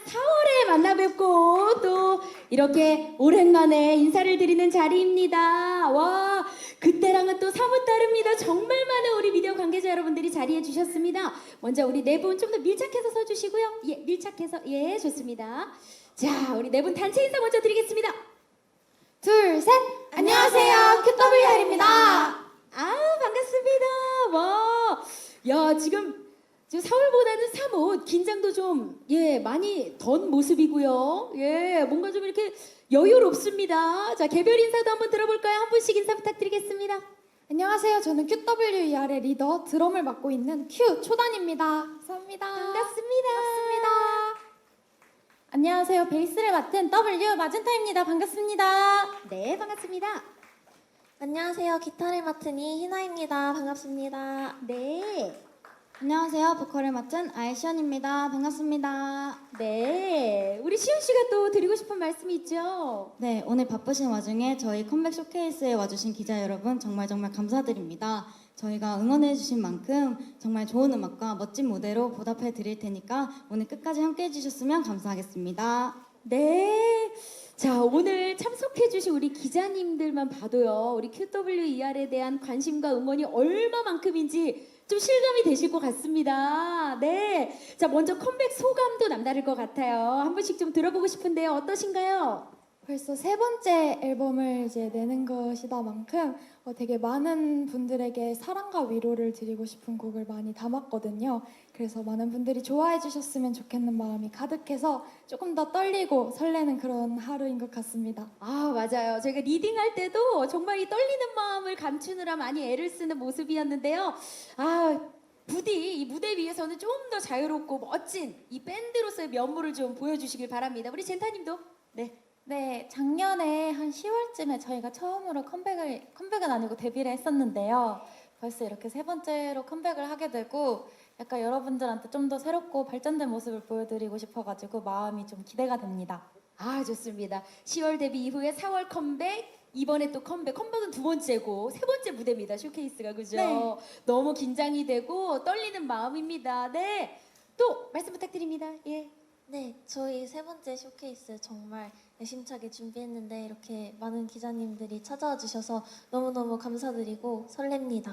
4월에 만나 뵙고 또 이렇게 오랜만에 인사를 드리는 자리입니다. 와, 그때랑은 또 사뭇 다릅니다. 정말 많은 우리 미디어 관계자 여러분들이 자리해 주셨습니다. 먼저 우리 네 분 좀 더 밀착해서 서주시고요. 예, 밀착해서, 예, 좋습니다. 자, 우리 네 분 단체 인사 먼저 드리겠습니다. 둘, 셋! 안녕하세요, QWR입니다. 아, 반갑습니다. 와, 야, 지금 4월보다는 3월 긴장도 좀, 예, 많이 던 모습이고요. 예, 뭔가 좀 이렇게 여유롭습니다. 자, 개별 인사도 한번 들어볼까요? 한 분씩 인사 부탁드리겠습니다. 안녕하세요, 저는 QWER의 리더, 드럼을 맡고 있는 Q 초단입니다. 감사합니다. 반갑습니다. 안녕하세요, 베이스를 맡은 W 마젠타입니다. 반갑습니다. 네, 반갑습니다. 안녕하세요. 기타를 맡은 이희나입니다. 반갑습니다. 네. 안녕하세요, 보컬을 맡은 아이션입니다. 반갑습니다. 네. 우리 시연 씨가 또 드리고 싶은 말씀이 있죠? 네, 오늘 바쁘신 와중에 저희 컴백 쇼케이스에 와주신 기자 여러분 정말 감사드립니다. 저희가 응원해주신 만큼 정말 좋은 음악과 멋진 무대로 보답해 드릴 테니까 오늘 끝까지 함께 해주셨으면 감사하겠습니다. 네. 자, 오늘 참석해주신 우리 기자님들만 봐도요, 우리 QWER에 대한 관심과 응원이 얼마만큼인지 좀 실감이 되실 것 같습니다. 네. 자, 먼저 컴백 소감도 남다를 것 같아요. 한 분씩 좀 들어보고 싶은데요. 어떠신가요? 벌써 세 번째 앨범을 이제 내는 것이다만큼 되게 많은 분들에게 사랑과 위로를 드리고 싶은 곡을 많이 담았거든요. 그래서 많은 분들이 좋아해 주셨으면 좋겠는 마음이 가득해서 조금 더 떨리고 설레는 그런 하루인 것 같습니다. 아, 맞아요. 저희가 리딩할 때도 정말 이 떨리는 마음을 감추느라 많이 애를 쓰는 모습이었는데요. 아, 부디 이 무대 위에서는 좀 더 자유롭고 멋진 이 밴드로서의 면모를 좀 보여주시길 바랍니다. 우리 젠타님도. 네. 네, 작년에 한 10월쯤에 저희가 처음으로 컴백은 아니고 데뷔를 했었는데요. 벌써 이렇게 세 번째로 컴백을 하게 되고 약간 여러분들한테 좀 더 새롭고 발전된 모습을 보여드리고 싶어가지고 마음이 좀 기대가 됩니다. 아, 좋습니다. 10월 데뷔 이후에 4월 컴백, 이번에 또 컴백. 컴백은 두 번째고 세 번째 무대입니다. 쇼케이스가, 그죠? 네. 너무 긴장이 되고 떨리는 마음입니다. 네. 또 말씀 부탁드립니다. 예. 네, 저희 세 번째 쇼케이스 정말 야심차게 준비했는데 이렇게 많은 기자님들이 찾아와 주셔서 너무너무 감사드리고 설렙니다.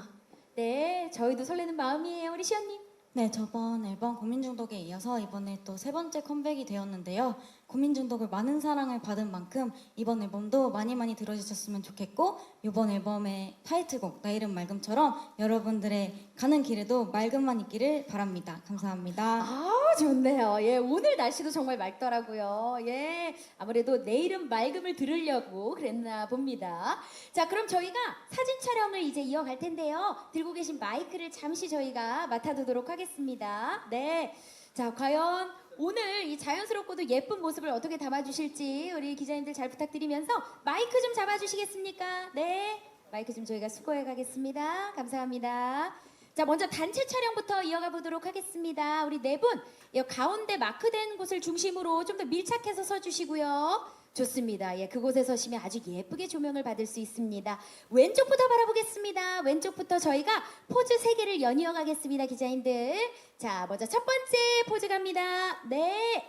네, 저희도 설레는 마음이에요. 우리 시연님. 네, 저번 앨범 고민중독에 이어서 이번에 또 세 번째 컴백이 되었는데요. 고민중독을 많은 사랑을 받은 만큼 이번 앨범도 많이 들어주셨으면 좋겠고 이번 앨범의 타이틀곡 나 이름 맑음처럼 여러분들의 가는 길에도 맑음만 있기를 바랍니다. 감사합니다. 아, 좋네요. 예, 오늘 날씨도 정말 맑더라고요. 예, 아무래도 내일은 맑음을 들으려고 그랬나 봅니다. 자, 그럼 저희가 사진 촬영을 이제 이어갈 텐데요. 들고 계신 마이크를 잠시 저희가 맡아두도록 하겠습니다. 네. 자, 과연 오늘 이 자연스럽고도 예쁜 모습을 어떻게 담아주실지 우리 기자님들 잘 부탁드리면서 마이크 좀 잡아주시겠습니까? 네. 마이크 좀 저희가 수거해 가겠습니다. 감사합니다. 자, 먼저 단체 촬영부터 이어가 보도록 하겠습니다. 우리 네 분, 이 가운데 마크된 곳을 중심으로 좀 더 밀착해서 서주시고요. 좋습니다. 예, 그곳에 서시면 아주 예쁘게 조명을 받을 수 있습니다. 왼쪽부터 바라보겠습니다. 왼쪽부터 저희가 포즈 3개를 연이어 가겠습니다, 기자님들. 자, 먼저 첫 번째 포즈 갑니다. 네.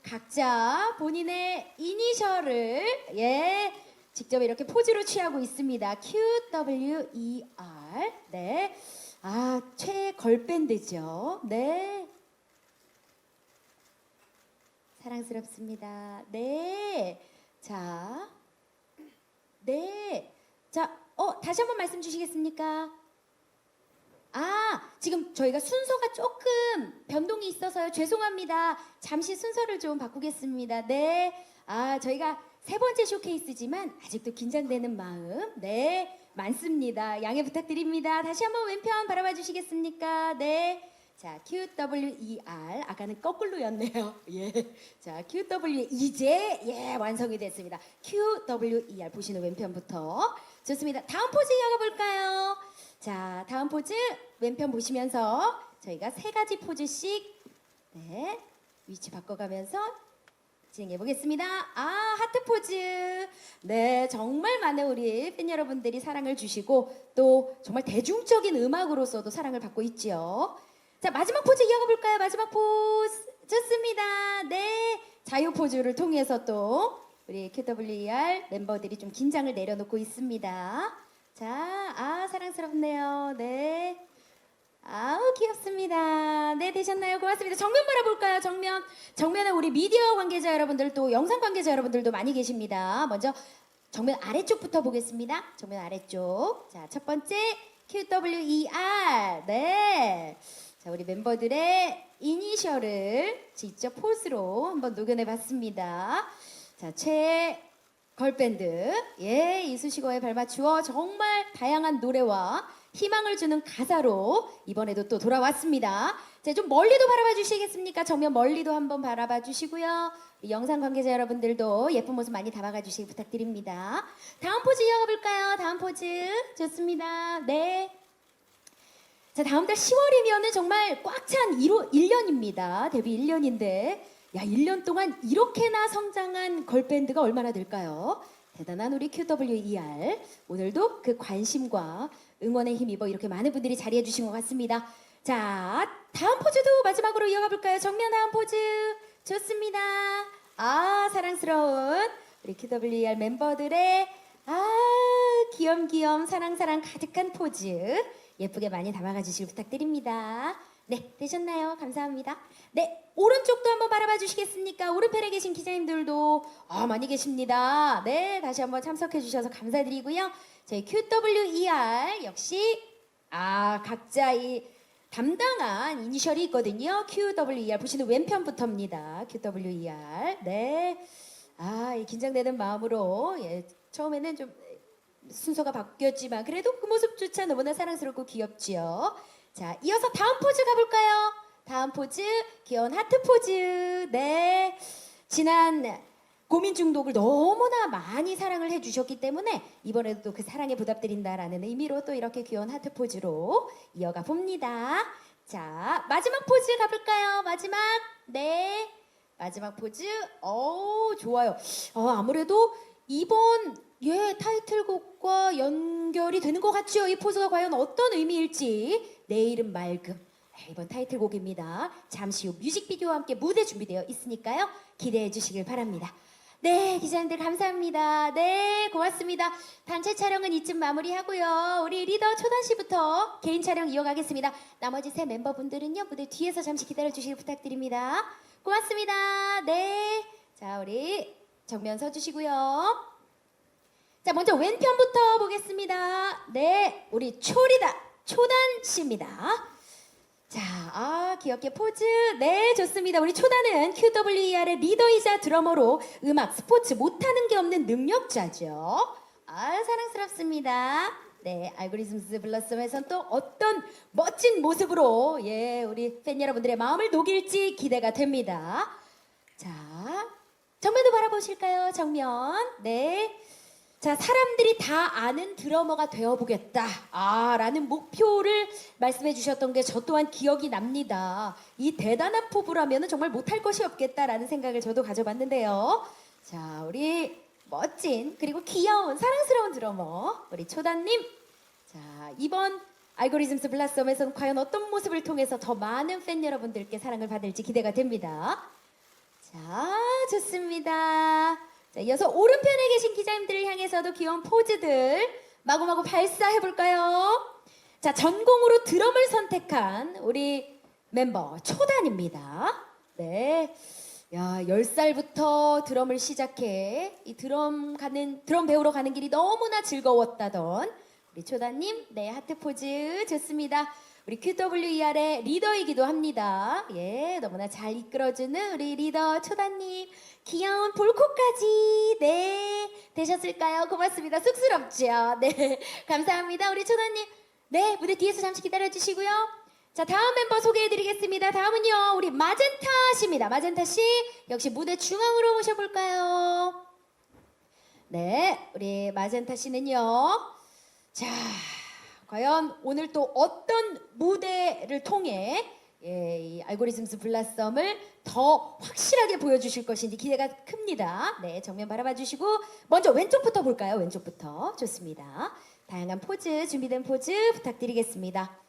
각자 본인의 이니셜을, 예, 직접 이렇게 포즈로 취하고 있습니다. QWER. 네. 아, 최걸밴드죠. 네. 사랑스럽습니다. 네. 자. 네. 자, 다시 한번 말씀 주시겠습니까? 아, 지금 저희가 순서가 조금 변동이 있어서요. 죄송합니다. 잠시 순서를 좀 바꾸겠습니다. 네. 아, 저희가 세 번째 쇼케이스지만 아직도 긴장되는 마음, 네, 많습니다. 양해 부탁드립니다. 다시 한번 왼편 바라봐 주시겠습니까? 네. 자, QWER. 아까는 거꾸로였네요. 예. 자, QWER. 이제, 예, 완성이 됐습니다. QWER. 보시는 왼편부터. 좋습니다. 다음 포즈 이어가 볼까요? 자, 다음 포즈 왼편 보시면서 저희가 3가지 포즈씩, 네, 위치 바꿔가면서 진행해 보겠습니다. 아, 하트 포즈. 네, 정말 많은 우리 팬 여러분들이 사랑을 주시고 또 정말 대중적인 음악으로서도 사랑을 받고 있지요. 자, 마지막 포즈 이어가 볼까요? 마지막 포즈. 좋습니다. 자유 포즈를 통해서 또 우리 QWER 멤버들이 좀 긴장을 내려놓고 있습니다. 자, 사랑스럽네요. 네. 아우, 귀엽습니다. 네, 되셨나요? 고맙습니다. 정면 바라볼까요? 정면에 우리 미디어 관계자 여러분들 또 영상 관계자 여러분들도 많이 계십니다. 먼저 정면 아래쪽부터 보겠습니다. 정면 아래쪽. 자, 첫 번째 QWER. 네. 자, 우리 멤버들의 이니셜을 직접 포즈로 한번 녹여내 봤습니다. 자, 걸밴드. 예, 이수식어에 발맞추어 정말 다양한 노래와 희망을 주는 가사로 이번에도 또 돌아왔습니다. 자, 좀 멀리도 바라봐 주시겠습니까? 정면 멀리도 한번 바라봐 주시고요. 영상 관계자 여러분들도 예쁜 모습 많이 담아가 주시기 부탁드립니다. 다음 포즈 이어가 볼까요? 다음 포즈. 좋습니다. 네. 자, 다음 달 10월이면은 정말 꽉 찬 1년입니다. 데뷔 1년인데, 야, 1년 동안 이렇게나 성장한 걸밴드가 얼마나 될까요? 대단한 우리 QWER. 오늘도 그 관심과 응원에 힘입어 이렇게 많은 분들이 자리해 주신 것 같습니다. 자, 다음 포즈도 마지막으로 이어가 볼까요? 정면 다음 포즈. 좋습니다. 사랑스러운 우리 QWER 멤버들의 귀염귀염 사랑 가득한 포즈. 예쁘게 많이 담아가 주시길 부탁드립니다. 네, 되셨나요? 감사합니다. 네, 오른쪽도 한번 바라봐 주시겠습니까? 오른편에 계신 기자님들도 많이 계십니다. 네, 다시 한번 참석해 주셔서 감사드리고요. 저희 QWER 역시 각자 이 담당한 이니셜이 있거든요. QWER 보시는 왼편부터입니다. QWER. 네, 이 긴장되는 마음으로 처음에는 좀 순서가 바뀌었지만 그래도 그 모습조차 너무나 사랑스럽고 귀엽지요. 자, 이어서 다음 포즈 가볼까요? 다음 포즈, 귀여운 하트 포즈. 네, 지난 고민 중독을 너무나 많이 사랑을 해주셨기 때문에 이번에도 또 그 사랑에 보답드린다라는 의미로 또 이렇게 귀여운 하트 포즈로 이어가 봅니다. 자, 마지막 포즈 가볼까요? 네, 마지막 포즈. 좋아요. 아무래도 이번 타이틀곡과 연결이 되는 것 같죠? 이 포즈가 과연 어떤 의미일지. 내일은 맑음. 이번 타이틀곡입니다. 잠시 후 뮤직비디오와 함께 무대 준비되어 있으니까요. 기대해 주시길 바랍니다. 네, 기자님들 감사합니다. 네, 고맙습니다. 단체 촬영은 이쯤 마무리하고요. 우리 리더 초단 씨부터 개인 촬영 이어가겠습니다. 나머지 세 멤버분들은요, 무대 뒤에서 잠시 기다려 주시길 부탁드립니다. 고맙습니다. 네, 자, 우리 정면 서주시고요. 자, 먼저 왼편부터 보겠습니다. 네, 우리 초단 씨입니다. 자, 귀엽게 포즈. 네, 좋습니다. 우리 초단은 QWER의 리더이자 드러머로 음악, 스포츠 못하는 게 없는 능력자죠. 사랑스럽습니다. 네, 알고리즘스 블러썸에선 또 어떤 멋진 모습으로 우리 팬 여러분들의 마음을 녹일지 기대가 됩니다. 자, 정면도 바라보실까요? 정면. 네. 자, 사람들이 다 아는 드러머가 되어보겠다 라는 목표를 말씀해 주셨던 게 저 또한 기억이 납니다. 이 대단한 포부라면 정말 못할 것이 없겠다라는 생각을 저도 가져봤는데요. 자, 우리 멋진 그리고 귀여운 사랑스러운 드러머 우리 초단님. 자, 이번 알고리즘스 블라썸에서는 과연 어떤 모습을 통해서 더 많은 팬 여러분들께 사랑을 받을지 기대가 됩니다. 자, 좋습니다. 자, 이어서 오른편에 계신 기자님들을 향해서도 귀여운 포즈들 마구마구 발사해볼까요? 자, 전공으로 드럼을 선택한 우리 멤버 초단입니다. 네, 야, 10살부터 드럼을 시작해 이 드럼 배우러 가는 길이 너무나 즐거웠다던 우리 초단님. 네, 하트 포즈 좋습니다. 우리 QWER의 리더이기도 합니다. 너무나 잘 이끌어주는 우리 리더 초단님. 귀여운 볼코까지. 네, 되셨을까요? 고맙습니다. 쑥스럽죠? 네, 감사합니다. 우리 초단님. 네, 무대 뒤에서 잠시 기다려주시고요. 자, 다음 멤버 소개해드리겠습니다. 다음은요, 우리 마젠타 씨입니다. 마젠타 씨, 역시 무대 중앙으로 모셔볼까요? 네, 우리 마젠타 씨는요. 자, 과연 오늘 또 어떤 무대를 통해 이 알고리즘스 블라썸을 더 확실하게 보여주실 것인지 기대가 큽니다. 네, 정면 바라봐 주시고 먼저 왼쪽부터 볼까요? 왼쪽부터. 좋습니다. 다양한 포즈, 준비된 포즈 부탁드리겠습니다.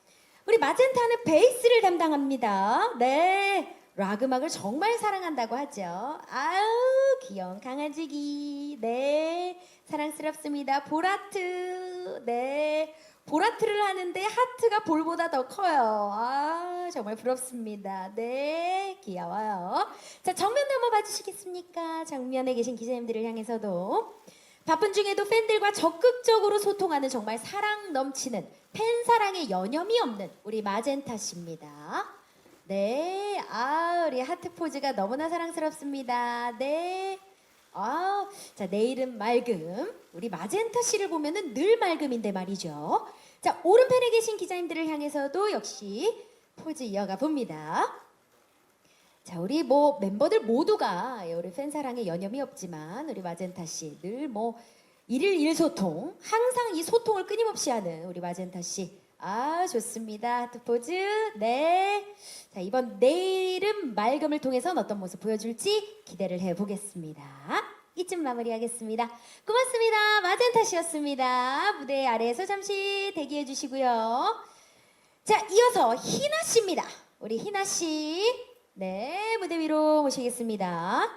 우리 마젠타는 베이스를 담당합니다. 네, 락 음악을 정말 사랑한다고 하죠. 아유, 귀여운 강아지기. 네, 사랑스럽습니다. 보라트. 네, 보라트를 하는데 하트가 볼보다 더 커요. 아, 정말 부럽습니다. 네, 귀여워요. 자, 정면도 한번 봐주시겠습니까? 정면에 계신 기자님들을 향해서도. 바쁜 중에도 팬들과 적극적으로 소통하는 정말 사랑 넘치는 팬 사랑에 여념이 없는 우리 마젠타 씨입니다. 네, 우리 하트 포즈가 너무나 사랑스럽습니다. 네. 자, 내일은 맑음. 우리 마젠타 씨를 보면은 늘 맑음인데 말이죠. 자, 오른편에 계신 기자님들을 향해서도 역시 포즈 이어가 봅니다. 자, 우리 멤버들 모두가 우리 팬 사랑에 여념이 없지만 우리 마젠타 씨 늘 일일 일소통, 항상 이 소통을 끊임없이 하는 우리 마젠타 씨. 좋습니다. 하트 포즈. 네. 자, 이번 내일은 맑음을 통해서는 어떤 모습 보여줄지 기대를 해보겠습니다. 이쯤 마무리하겠습니다. 고맙습니다. 마젠타 씨였습니다. 무대 아래에서 잠시 대기해 주시고요. 자, 이어서 희나 씨입니다. 우리 희나 씨. 네, 무대 위로 모시겠습니다.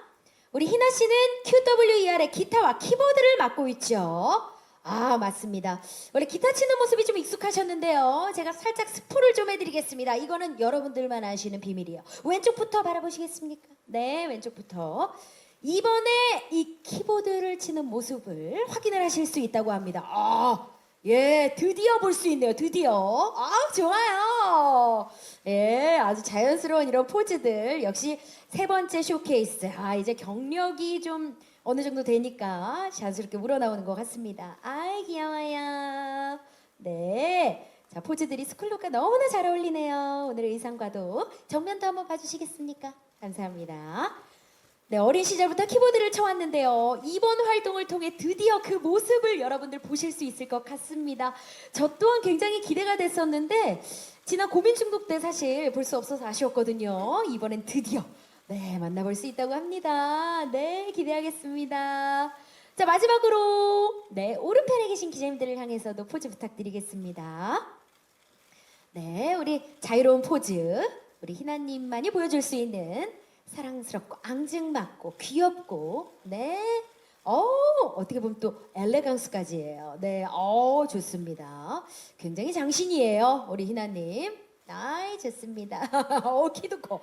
우리 희나 씨는 QWER의 기타와 키보드를 맡고 있죠. 맞습니다. 원래 기타 치는 모습이 좀 익숙하셨는데요. 제가 살짝 스포를 좀 해드리겠습니다. 이거는 여러분들만 아시는 비밀이에요. 왼쪽부터 바라보시겠습니까? 네, 왼쪽부터. 이번에 이 키보드를 치는 모습을 확인을 하실 수 있다고 합니다. 예, 드디어 볼 수 있네요. 드디어. 좋아요. 예, 아주 자연스러운 이런 포즈들. 역시 세 번째 쇼케이스. 이제 경력이 좀 어느 정도 되니까 자연스럽게 우러나오는 것 같습니다. 귀여워요. 네. 자, 포즈들이 스쿨룩과 너무나 잘 어울리네요. 오늘 의상과도. 정면도 한번 봐주시겠습니까? 감사합니다. 네, 어린 시절부터 키보드를 쳐왔는데요. 이번 활동을 통해 드디어 그 모습을 여러분들 보실 수 있을 것 같습니다. 저 또한 굉장히 기대가 됐었는데 지난 고민 중독 때 사실 볼 수 없어서 아쉬웠거든요. 이번엔 드디어 만나볼 수 있다고 합니다. 네, 기대하겠습니다. 자, 마지막으로 오른편에 계신 기자님들을 향해서도 포즈 부탁드리겠습니다. 네, 우리 자유로운 포즈, 우리 희나님만이 보여줄 수 있는 사랑스럽고 앙증맞고 귀엽고 어떻게 보면 또 엘레강스까지예요. 네, 좋습니다. 굉장히 장신이에요, 우리 희나님. 좋습니다. 키도 커.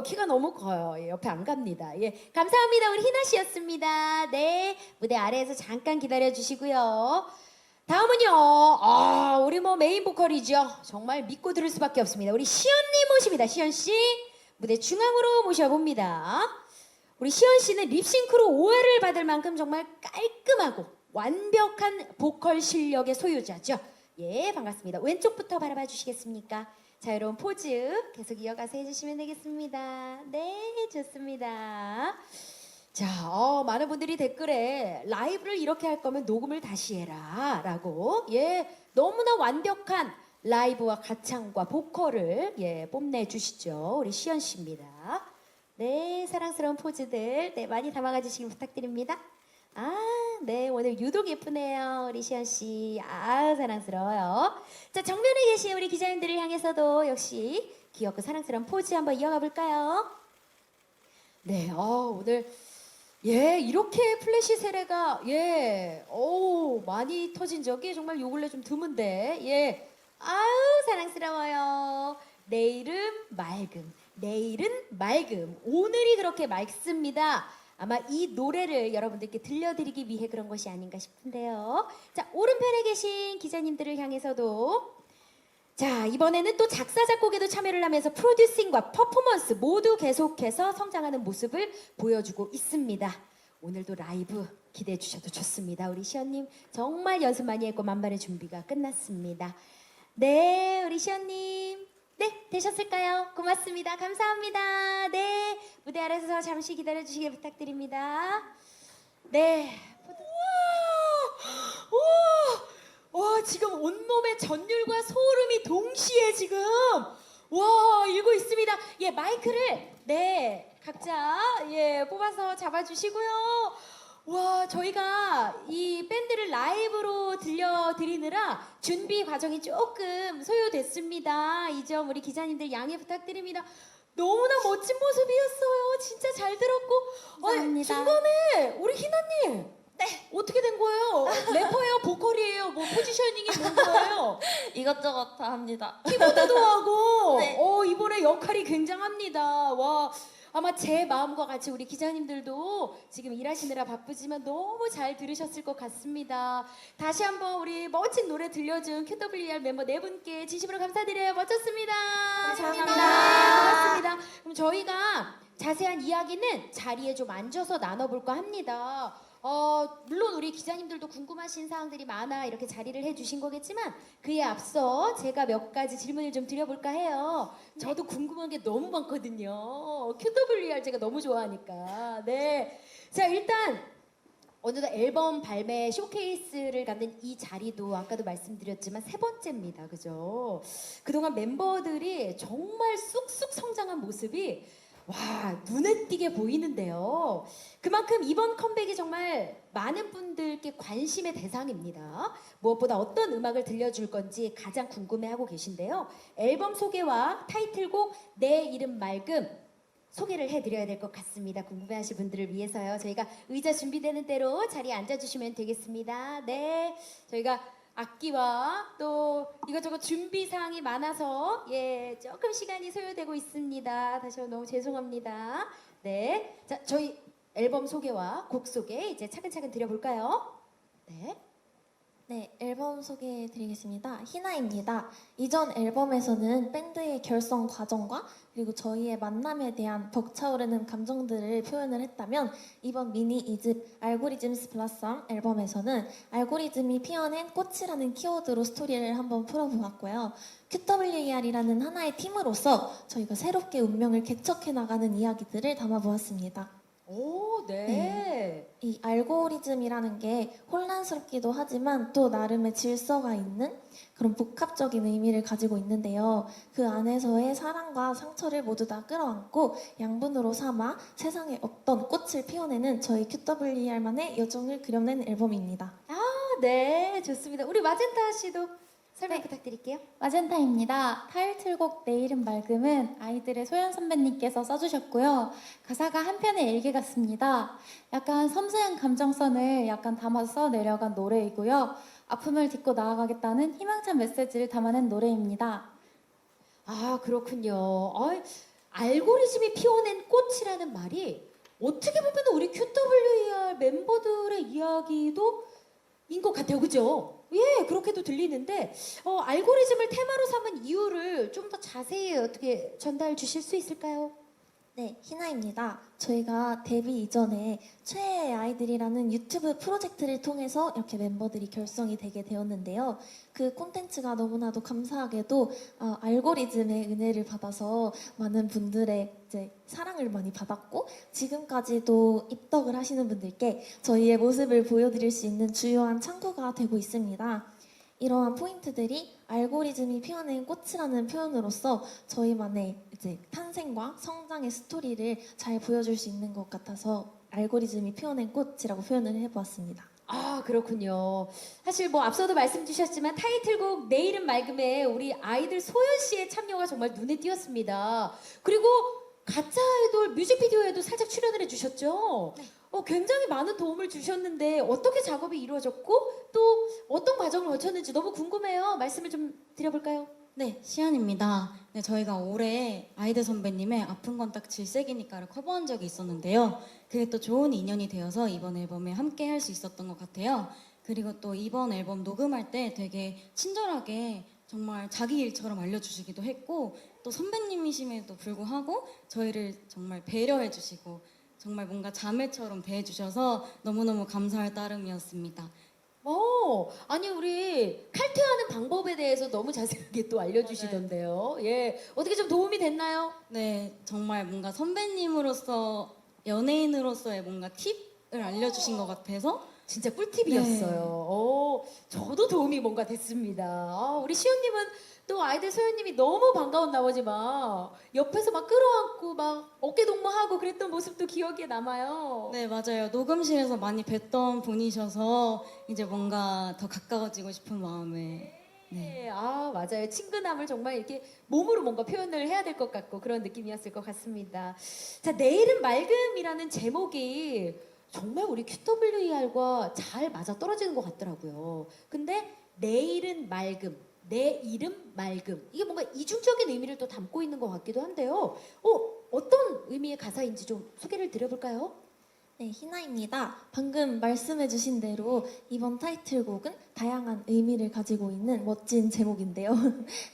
키가 너무 커요. 옆에 안 갑니다. 예, 감사합니다. 우리 희나 씨였습니다. 네, 무대 아래에서 잠깐 기다려 주시고요. 다음은요. 우리 메인 보컬이죠. 정말 믿고 들을 수밖에 없습니다. 우리 시연님 모십니다. 시연 씨. 무대 중앙으로 모셔봅니다. 우리 시연 씨는 립싱크로 오해를 받을 만큼 정말 깔끔하고 완벽한 보컬 실력의 소유자죠. 예, 반갑습니다. 왼쪽부터 바라봐 주시겠습니까? 자유로운 포즈 계속 이어가서 해주시면 되겠습니다. 네, 좋습니다. 자, 많은 분들이 댓글에 라이브를 이렇게 할 거면 녹음을 다시 해라 라고 너무나 완벽한 라이브와 가창과 보컬을 뽐내주시죠. 우리 시연 씨입니다. 네, 사랑스러운 포즈들 많이 담아가 주시기 부탁드립니다. 네, 오늘 유독 예쁘네요. 우리 시연 씨. 사랑스러워요. 자, 정면에 계신 우리 기자님들을 향해서도 역시 귀엽고 사랑스러운 포즈 한번 이어가 볼까요? 네, 오늘 이렇게 플래시 세례가 많이 터진 적이 정말 요 근래 좀 드문데 사랑스러워요. 내일은 맑음. 내일은 맑음. 오늘이 그렇게 맑습니다. 아마 이 노래를 여러분들께 들려드리기 위해 그런 것이 아닌가 싶은데요. 자, 오른편에 계신 기자님들을 향해서도 자, 이번에는 또 작사 작곡에도 참여를 하면서 프로듀싱과 퍼포먼스 모두 계속해서 성장하는 모습을 보여주고 있습니다. 오늘도 라이브 기대해 주셔도 좋습니다. 우리 시연님 정말 연습 많이 했고 만반의 준비가 끝났습니다. 네, 우리 시연님. 네, 되셨을까요? 고맙습니다. 감사합니다. 네, 무대 아래서 잠시 기다려주시길 부탁드립니다. 네. 와, 지금 온몸에 전율과 소름이 동시에 지금 일고 있습니다. 예, 마이크를 각자 뽑아서 잡아주시고요. 와, 저희가 이 밴드를 라이브로 들려드리느라 준비 과정이 조금 소요됐습니다. 이 점 우리 기자님들 양해 부탁드립니다. 너무나 멋진 모습이었어요. 진짜 잘 들었고. 감사합니다. 중간에 우리 희나님. 네. 어떻게 된 거예요? 래퍼예요? 보컬이에요? 뭐 포지셔닝이 뭔가요? 이것저것 다 합니다. 키보드도 하고. 네. 이번에 역할이 굉장합니다. 와. 아마 제 마음과 같이 우리 기자님들도 지금 일하시느라 바쁘지만 너무 잘 들으셨을 것 같습니다. 다시 한번 우리 멋진 노래 들려준 QWER 멤버 네 분께 진심으로 감사드려요. 멋졌습니다. 감사합니다. 고맙습니다. 그럼 저희가 자세한 이야기는 자리에 좀 앉아서 나눠볼까 합니다. 물론 우리 기자님들도 궁금하신 사항들이 많아 이렇게 자리를 해주신 거겠지만 그에 앞서 제가 몇 가지 질문을 좀 드려볼까 해요. 저도 궁금한 게 너무 많거든요. QWER 제가 너무 좋아하니까. 네. 자, 일단 어느덧 앨범 발매 쇼케이스를 갖는 이 자리도 아까도 말씀드렸지만 세 번째입니다. 그죠? 그동안 멤버들이 정말 쑥쑥 성장한 모습이 와, 눈에 띄게 보이는데요. 그만큼 이번 컴백이 정말 많은 분들께 관심의 대상입니다. 무엇보다 어떤 음악을 들려줄 건지 가장 궁금해하고 계신데요. 앨범 소개와 타이틀곡 내 이름 맑음 소개를 해드려야 될 것 같습니다. 궁금해하실 분들을 위해서요. 저희가 의자 준비되는 대로 자리에 앉아주시면 되겠습니다. 네, 저희가 악기와 또 이것저것 준비 사항이 많아서 조금 시간이 소요되고 있습니다. 다시 한번 너무 죄송합니다. 네, 자 저희 앨범 소개와 곡 소개 이제 차근차근 드려볼까요? 네. 네, 앨범 소개해드리겠습니다. 희나입니다. 이전 앨범에서는 밴드의 결성 과정과 그리고 저희의 만남에 대한 벅차오르는 감정들을 표현을 했다면 이번 미니 2집 알고리즘스 블라썸 앨범에서는 알고리즘이 피워낸 꽃이라는 키워드로 스토리를 한번 풀어보았고요. QWER이라는 하나의 팀으로서 저희가 새롭게 운명을 개척해 나가는 이야기들을 담아보았습니다. 오, 네. 이 알고리즘이라는 게 혼란스럽기도 하지만 또 나름의 질서가 있는 그런 복합적인 의미를 가지고 있는데요. 그 안에서의 사랑과 상처를 모두 다 끌어안고 양분으로 삼아 세상에 없던 꽃을 피워내는 저희 QWER만의 여정을 그려낸 앨범입니다. 네, 좋습니다. 우리 마젠타 씨도 설명 부탁드릴게요. 마젠타입니다. 타이틀곡 내 이름 맑음은 아이들의 소연 선배님께서 써주셨고요. 가사가 한편의 일기 같습니다. 약간 섬세한 감정선을 약간 담아서 내려간 노래이고요. 아픔을 딛고 나아가겠다는 희망찬 메시지를 담아낸 노래입니다. 아, 그렇군요. 알고리즘이 피워낸 꽃이라는 말이 어떻게 보면 우리 QWER 멤버들의 이야기도 인 것 같아요. 그죠? 예, 그렇게도 들리는데 알고리즘을 테마로 삼은 이유를 좀 더 자세히 어떻게 전달 주실 수 있을까요? 네, 희나입니다. 저희가 데뷔 이전에 최애의 아이들이라는 유튜브 프로젝트를 통해서 이렇게 멤버들이 결성이 되게 되었는데요. 그 콘텐츠가 너무나도 감사하게도 알고리즘의 은혜를 받아서 많은 분들의 이제 사랑을 많이 받았고 지금까지도 입덕을 하시는 분들께 저희의 모습을 보여드릴 수 있는 주요한 창구가 되고 있습니다. 이러한 포인트들이 알고리즘이 피워낸 꽃이라는 표현으로서 저희만의 이제 탄생과 성장의 스토리를 잘 보여줄 수 있는 것 같아서 알고리즘이 피워낸 꽃이라고 표현을 해보았습니다. 아, 그렇군요. 사실 뭐 앞서도 말씀 주셨지만 타이틀곡 내 이름 맑음에 우리 아이들 소연 씨의 참여가 정말 눈에 띄었습니다. 그리고 가짜 아이돌 뮤직비디오에도 살짝 출연을 해주셨죠? 굉장히 많은 도움을 주셨는데 어떻게 작업이 이루어졌고 또 어떤 과정을 거쳤는지 너무 궁금해요. 말씀을 좀 드려볼까요? 네, 시안입니다. 네, 저희가 올해 아이들 선배님의 아픈 건 딱 질색이니까를 커버한 적이 있었는데요. 그게 또 좋은 인연이 되어서 이번 앨범에 함께 할 수 있었던 것 같아요. 그리고 또 이번 앨범 녹음할 때 되게 친절하게 정말 자기 일처럼 알려주시기도 했고 또 선배님이심에도 불구하고 저희를 정말 배려해 주시고 정말 뭔가 자매처럼 대해주셔서 너무너무 감사할 따름이었습니다. 아니 우리 칼퇴하는 방법에 대해서 너무 자세하게 또 알려주시던데요. 예, 어떻게 좀 도움이 됐나요? 네, 정말 뭔가 선배님으로서 연예인으로서의 뭔가 팁을 알려주신 것 같아서 진짜 꿀팁이었어요. 저도 도움이 뭔가 됐습니다. 우리 시온님은 또 아이들 소연님이 너무 반가운 나머지 막 옆에서 막 끌어안고 막 어깨 동무하고 그랬던 모습도 기억에 남아요. 네, 맞아요. 녹음실에서 많이 뵀던 분이셔서 이제 뭔가 더 가까워지고 싶은 마음에 네, 아 맞아요. 친근함을 정말 이렇게 몸으로 뭔가 표현을 해야 될 것 같고 그런 느낌이었을 것 같습니다. 자, 내일은 맑음이라는 제목이 정말 우리 QWER과 잘 맞아 떨어지는 것 같더라고요. 근데 내일은 맑음, 내 이름 맑음 이게 뭔가 이중적인 의미를 또 담고 있는 것 같기도 한데요. 어떤 의미의 가사인지 좀 소개를 드려볼까요? 네, 희나입니다. 방금 말씀해주신 대로 이번 타이틀곡은 다양한 의미를 가지고 있는 멋진 제목인데요.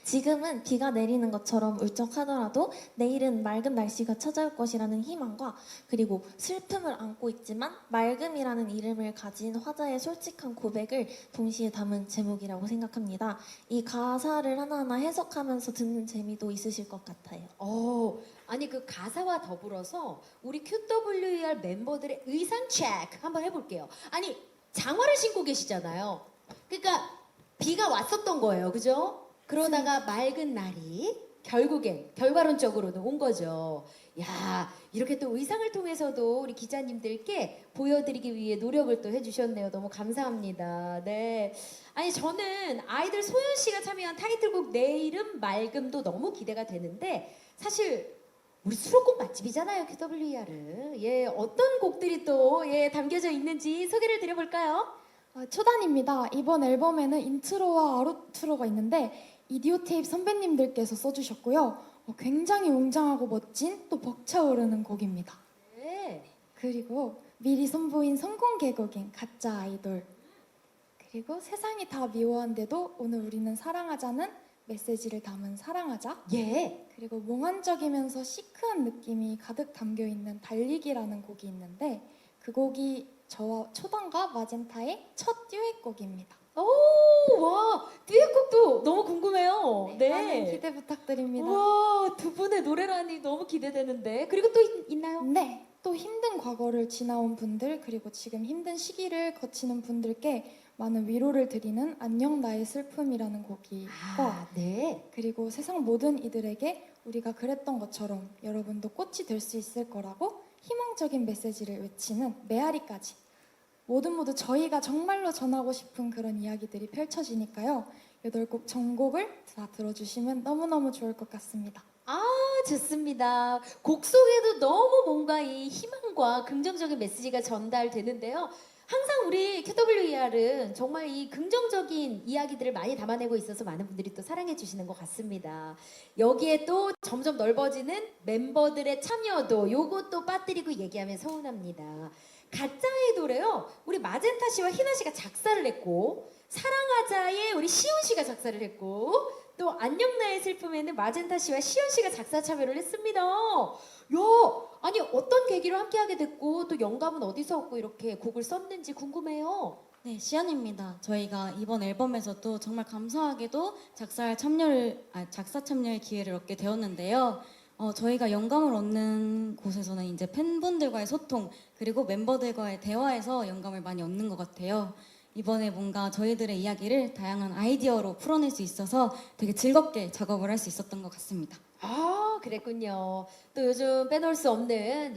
지금은 비가 내리는 것처럼 울적하더라도 내일은 맑은 날씨가 찾아올 것이라는 희망과 그리고 슬픔을 안고 있지만 맑음이라는 이름을 가진 화자의 솔직한 고백을 동시에 담은 제목이라고 생각합니다. 이 가사를 하나하나 해석하면서 듣는 재미도 있으실 것 같아요. 아니 그 가사와 더불어서 우리 QWER 멤버들의 의상 체크 한번 해볼게요. 아니 장화를 신고 계시잖아요. 그러니까 비가 왔었던 거예요, 그죠? 그러다가 맑은 날이 결국엔 결과론적으로는 온 거죠. 야, 이렇게 또 의상을 통해서도 우리 기자님들께 보여드리기 위해 노력을 또 해주셨네요. 너무 감사합니다. 네. 아니 저는 아이들 소연 씨가 참여한 타이틀곡 내 이름 맑음도 너무 기대가 되는데 사실 우리 수록곡 맛집이잖아요, QWER. 예, 어떤 곡들이 또 담겨져 있는지 소개를 드려볼까요? 초단입니다. 이번 앨범에는 인트로와 아우트로가 있는데 이디오테이프 선배님들께서 써주셨고요. 굉장히 웅장하고 멋진 또 벅차오르는 곡입니다. 네. 그리고 미리 선보인 성공 개곡인 가짜 아이돌. 그리고 세상이 다 미워한데도 오늘 우리는 사랑하자는 메시지를 담은 사랑하자. 예. 그리고 몽환적이면서 시크한 느낌이 가득 담겨 있는 달리기라는 곡이 있는데 그 곡이 저와 초단과 마젠타의 첫 듀엣곡입니다. 오, 와, 듀엣곡도 너무 궁금해요. 많은 기대 부탁드립니다. 와, 두 분의 노래라니 너무 기대되는데. 그리고 또 있나요? 네, 또 힘든 과거를 지나온 분들 그리고 지금 힘든 시기를 거치는 분들께 많은 위로를 드리는 안녕 나의 슬픔이라는 곡이 있고 네. 그리고 세상 모든 이들에게 우리가 그랬던 것처럼 여러분도 꽃이 될 수 있을 거라고 희망적인 메시지를 외치는 메아리까지 모두 저희가 정말로 전하고 싶은 그런 이야기들이 펼쳐지니까요. 8곡 전곡을 다 들어주시면 너무너무 좋을 것 같습니다. 좋습니다. 곡 속에도 너무 뭔가 이 희망과 긍정적인 메시지가 전달되는데요. 항상 우리 QWER은 정말 이 긍정적인 이야기들을 많이 담아내고 있어서 많은 분들이 또 사랑해 주시는 것 같습니다. 여기에 또 점점 넓어지는 멤버들의 참여도 요것도 빠뜨리고 얘기하면 서운합니다. 가짜 아이돌에요. 우리 마젠타 씨와 희나 씨가 작사를 했고 사랑하자에 우리 시온 씨가 작사를 했고 또 안녕 나의 슬픔에는 마젠타 씨와 시온 씨가 작사 참여를 했습니다. 아니 어떤 계기로 함께하게 됐고 또 영감은 어디서 얻고 이렇게 곡을 썼는지 궁금해요. 네, 시연입니다. 저희가 이번 앨범에서도 정말 감사하게도 작사 참여의 기회를 얻게 되었는데요. 저희가 영감을 얻는 곳에서는 이제 팬분들과의 소통 그리고 멤버들과의 대화에서 영감을 많이 얻는 것 같아요. 이번에 뭔가 저희들의 이야기를 다양한 아이디어로 풀어낼 수 있어서 되게 즐겁게 작업을 할 수 있었던 것 같습니다. 그랬군요. 또 요즘 빼놓을 수 없는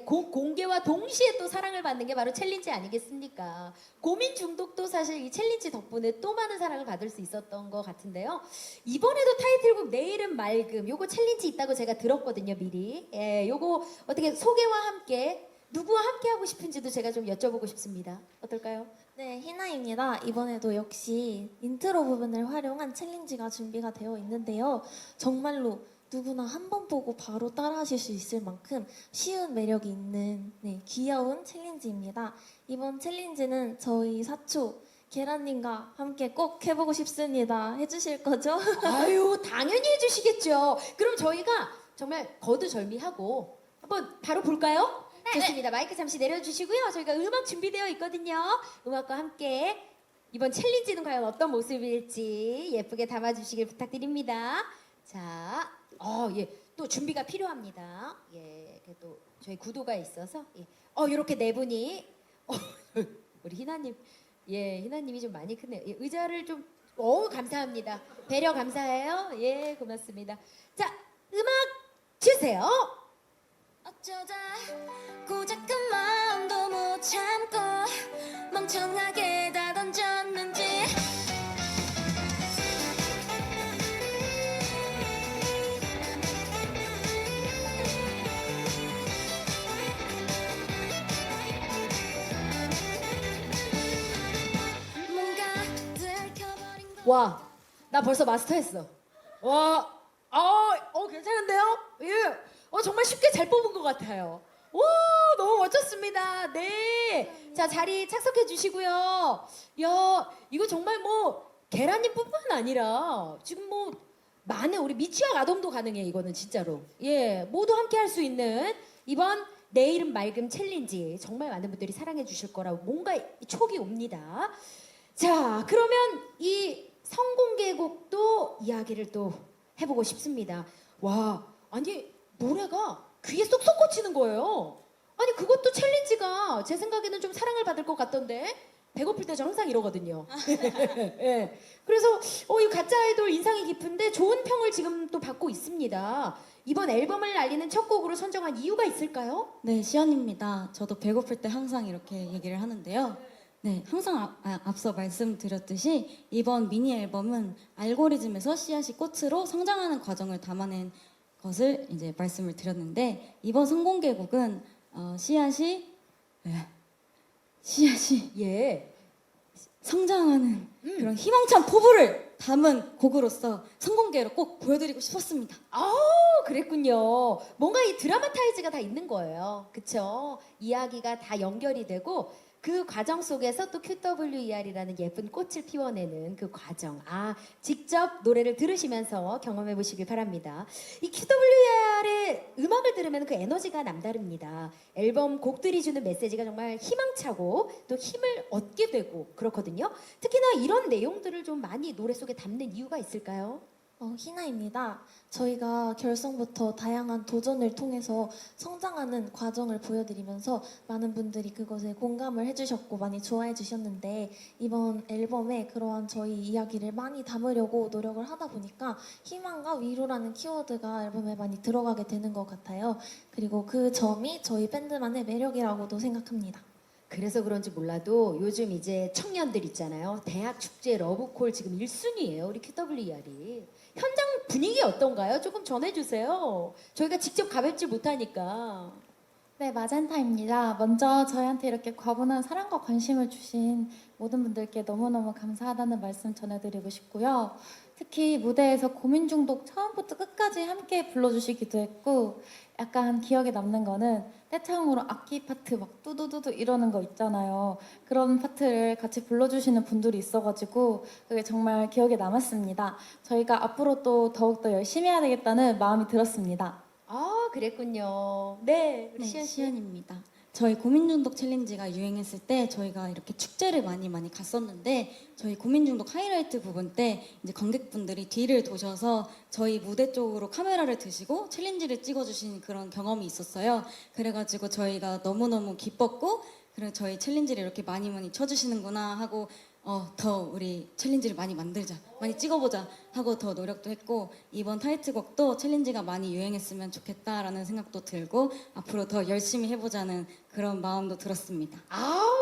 곡 공개와 동시에 또 사랑을 받는 게 바로 챌린지 아니겠습니까? 고민 중독도 사실 이 챌린지 덕분에 또 많은 사랑을 받을 수 있었던 것 같은데요. 이번에도 타이틀곡 내일은 맑음 요거 챌린지 있다고 제가 들었거든요, 미리. 요거 어떻게 소개와 함께 누구와 함께 하고 싶은지도 제가 좀 여쭤보고 싶습니다. 어떨까요? 네, 희나입니다. 이번에도 역시 인트로 부분을 활용한 챌린지가 준비가 되어 있는데요. 정말로 누구나 한 번 보고 바로 따라하실 수 있을 만큼 쉬운 매력이 있는 귀여운 챌린지입니다. 이번 챌린지는 저희 사초 계란님과 함께 꼭 해보고 싶습니다. 해주실 거죠? 당연히 해주시겠죠. 그럼 저희가 정말 거두절미하고 한번 바로 볼까요? 좋습니다. 마이크 잠시 내려주시고요. 저희가 음악 준비되어 있거든요. 음악과 함께 이번 챌린지는 과연 어떤 모습일지 예쁘게 담아주시길 부탁드립니다. 자, 또 준비가 필요합니다. 또 저희 구도가 있어서 이렇게 네 분이 우리 희나님, 희나님이 좀 많이 크네요. 의자를 좀 감사합니다. 배려 감사해요. 고맙습니다. 자, 음악 주세요. 어쩌다 고작 그 마음도 못 참고 멍청하게 다 던졌는지 와, 나 벌써 마스터했어. 와, 괜찮은데요? 예. 정말 쉽게 잘 뽑은 것 같아요. 오, 너무 멋졌습니다. 네. 자, 자리 착석해 주시고요. 야, 이거 정말 뭐, 계란님뿐만 아니라, 지금 뭐, 많은 우리 미취학 아동도 가능해, 이거는 진짜로. 예, 모두 함께 할 수 있는 이번 내 이름 맑음 챌린지. 정말 많은 분들이 사랑해 주실 거라고 뭔가 촉이 옵니다. 자, 그러면 이 성공개곡도 이야기를 또 해보고 싶습니다. 와, 아니 노래가 귀에 쏙쏙 꽂히는 거예요. 아니 그것도 챌린지가 제 생각에는 좀 사랑을 받을 것 같던데 배고플 때 저 항상 이러거든요. 예. 그래서 이 가짜 아이돌 인상이 깊은데 좋은 평을 지금 또 받고 있습니다. 이번 앨범을 알리는 첫 곡으로 선정한 이유가 있을까요? 네, 시연입니다. 저도 배고플 때 항상 이렇게 얘기를 하는데요. 네, 항상 앞서 말씀드렸듯이 이번 미니 앨범은 알고리즘에서 씨앗이 꽃으로 성장하는 과정을 담아낸 것을 이제 말씀을 드렸는데 이번 선공개곡은 씨앗이 예. 성장하는 그런 희망찬 포부를 담은 곡으로서 선공개로 꼭 보여드리고 싶었습니다. 그랬군요. 뭔가 이 드라마타이즈가 다 있는 거예요. 그쵸? 이야기가 다 연결이 되고 그 과정 속에서 또 QWER이라는 예쁜 꽃을 피워내는 그 과정. 직접 노래를 들으시면서 경험해 보시길 바랍니다. 이 QWER의 음악을 들으면 그 에너지가 남다릅니다. 앨범 곡들이 주는 메시지가 정말 희망차고 또 힘을 얻게 되고 그렇거든요. 특히나 이런 내용들을 좀 많이 노래 속에 담는 이유가 있을까요? 희나입니다. 저희가 결성부터 다양한 도전을 통해서 성장하는 과정을 보여드리면서 많은 분들이 그것에 공감을 해주셨고 많이 좋아해 주셨는데 이번 앨범에 그러한 저희 이야기를 많이 담으려고 노력을 하다 보니까 희망과 위로라는 키워드가 앨범에 많이 들어가게 되는 것 같아요. 그리고 그 점이 저희 밴드만의 매력이라고도 생각합니다. 그래서 그런지 몰라도 요즘 이제 청년들 있잖아요. 대학 축제 러브콜 지금 1순위예요. 우리 QWER이. 현장 분위기 어떤가요? 조금 전해주세요. 저희가 직접 가뵙지 못하니까. 네, 마젠타입니다. 먼저 저희한테 이렇게 과분한 사랑과 관심을 주신 모든 분들께 너무너무 감사하다는 말씀 전해드리고 싶고요. 특히 무대에서 고민 중독 처음부터 끝까지 함께 불러주시기도 했고 약간 기억에 남는 거는 떼창으로 악기 파트 막 뚜두두두 이러는 거 있잖아요. 그런 파트를 같이 불러주시는 분들이 있어가지고 그게 정말 기억에 남았습니다. 저희가 앞으로 또 더욱더 열심히 해야 되겠다는 마음이 들었습니다. 그랬군요. 네, 우리 네, 시연 씨. 시연입니다. 저희 고민중독 챌린지가 유행했을 때 저희가 이렇게 축제를 많이 갔었는데 저희 고민중독 하이라이트 부분 때 이제 관객분들이 뒤를 도셔서 저희 무대 쪽으로 카메라를 드시고 챌린지를 찍어주신 그런 경험이 있었어요. 그래가지고 저희가 너무너무 기뻤고 그래 저희 챌린지를 이렇게 많이 쳐주시는구나 하고 더 우리 챌린지를 많이 만들자, 많이 찍어보자 하고 더 노력도 했고 이번 타이틀곡도 챌린지가 많이 유행했으면 좋겠다라는 생각도 들고 앞으로 더 열심히 해보자는 그런 마음도 들었습니다.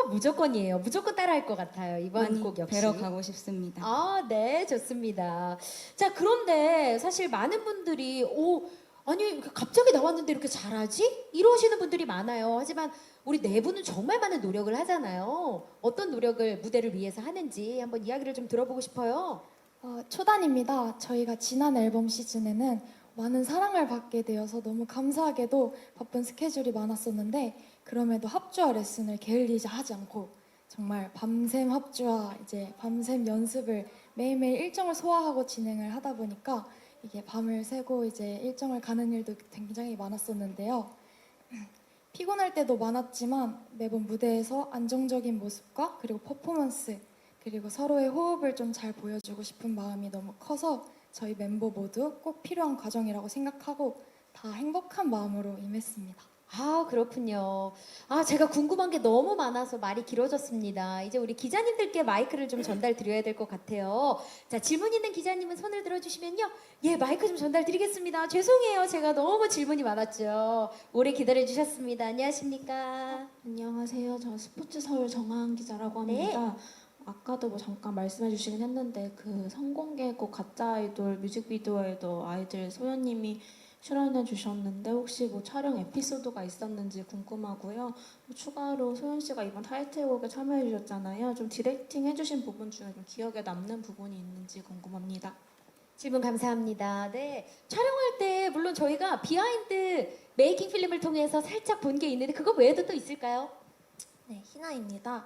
무조건이에요. 무조건 따라할 것 같아요. 이번 많이 곡 역시. 뵈러 가고 싶습니다. 네, 좋습니다. 자, 그런데 사실 많은 분들이 아니 갑자기 나왔는데 이렇게 잘하지? 이러시는 분들이 많아요. 하지만 우리 네 분은 정말 많은 노력을 하잖아요. 어떤 노력을 무대를 위해서 하는지 한번 이야기를 좀 들어보고 싶어요. 초단입니다. 저희가 지난 앨범 시즌에는 많은 사랑을 받게 되어서 너무 감사하게도 바쁜 스케줄이 많았었는데 그럼에도 합주와 레슨을 게을리지 하지 않고 정말 밤샘 합주와 이제 밤샘 연습을 매일매일 일정을 소화하고 진행을 하다 보니까 이게 밤을 새고 이제 일정을 가는 일도 굉장히 많았었는데요. 피곤할 때도 많았지만 매번 무대에서 안정적인 모습과 그리고 퍼포먼스 그리고 서로의 호흡을 좀 잘 보여주고 싶은 마음이 너무 커서 저희 멤버 모두 꼭 필요한 과정이라고 생각하고 다 행복한 마음으로 임했습니다. 그렇군요. 제가 궁금한 게 너무 많아서 말이 길어졌습니다. 이제 우리 기자님들께 마이크를 좀 전달 드려야 될 것 같아요. 자, 질문 있는 기자님은 손을 들어주시면요. 예, 마이크 좀 전달 드리겠습니다. 죄송해요. 제가 너무 질문이 많았죠. 오래 기다려주셨습니다. 안녕하십니까? 안녕하세요. 저 스포츠 서울 정하은 기자라고 합니다. 아까도 뭐 잠깐 말씀해 주시긴 했는데 그 성공개곡 가짜 아이돌 뮤직비디오에도 아이들 소연님이 출연해 주셨는데 혹시 뭐 촬영 에피소드가 있었는지 궁금하고요. 뭐 추가로 소연 씨가 이번 타이틀곡에 참여해 주셨잖아요. 좀 디렉팅 해주신 부분 중에 좀 기억에 남는 부분이 있는지 궁금합니다. 질문 감사합니다. 네, 촬영할 때 물론 저희가 비하인드 메이킹 필름을 통해서 살짝 본 게 있는데 그거 외에도 또 있을까요? 네, 희나입니다.